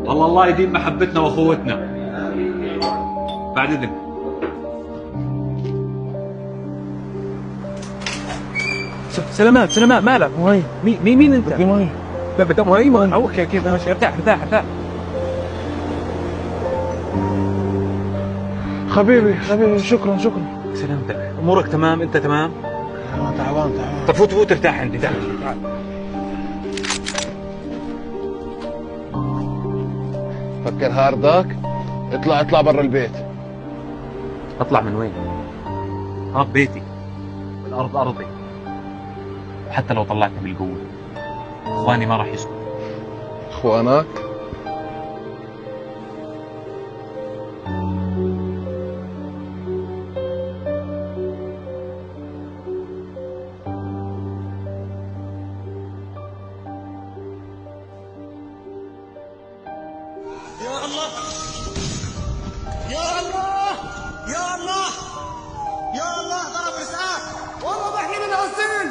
والله الله يديم محبتنا واخوتنا. بعد اذنك. سلامات سلامات، مالك؟ مي مين انت؟ بدي مي. بدك مي؟ اوكي كيف ماشي، ارتاح ارتاح ارتاح. حبيبي شكرا. سلامتك، امورك تمام؟ انت تمام؟ تعبان. طب فوت ارتاح عندي، تعال. فكر هاردك، اطلع برا البيت. اطلع من وين؟ بيتي والارض ارضي، حتى لو طلعتني بالقوه اخواني ما راح يسكتوا. اخوانك؟ يا الله يا الله يا الله يا الله، ضرب اسعاف والله بحكي من غسيل.